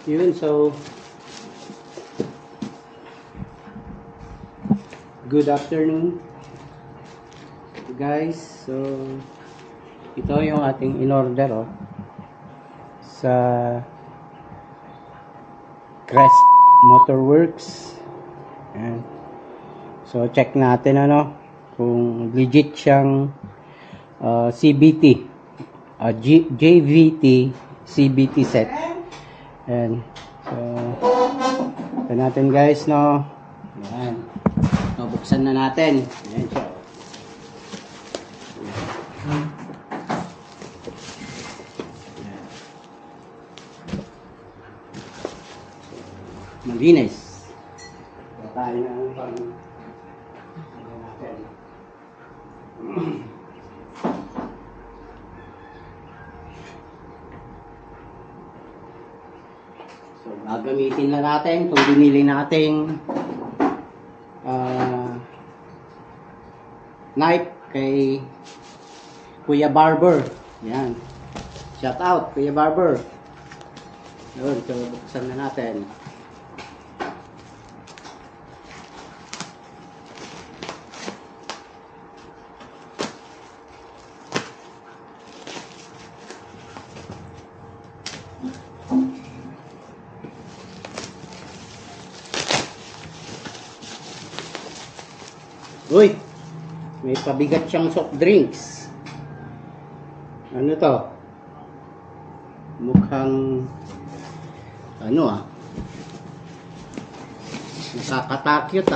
Yun, so good afternoon guys. So ito yung ating in-order sa Crest Motorworks. Ayan. So check natin kung legit siyang CBT, JVT CBT set. Ayan. So ito natin guys, ayan. So, buksan na natin. Ayan siya. Malinis. Tayo na ang natin. So, gagamitin na natin itong binili nating knife kay Kuya Barber. Yan. Shout out Kuya Barber. Yun, so buksan na natin. Uy! May pabigat siyang soft drinks. Ano to? Mukhang nakakatakyot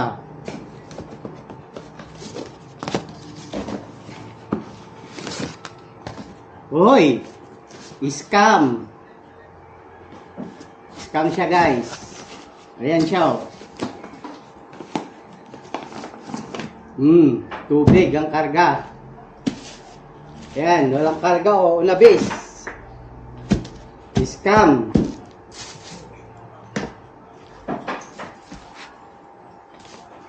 Uy! Scam! Scam siya guys. Ayan siya tubig ang karga. Ayan, walang karga unabis. Scam.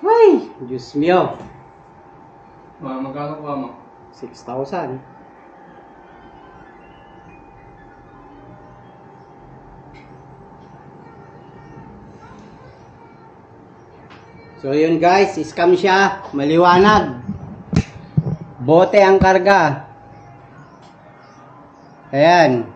Ay, Diyos mio. Magkano kuha mo? 6,000. So yun guys, scam siya, maliwanag. Bote ang karga. Ayan.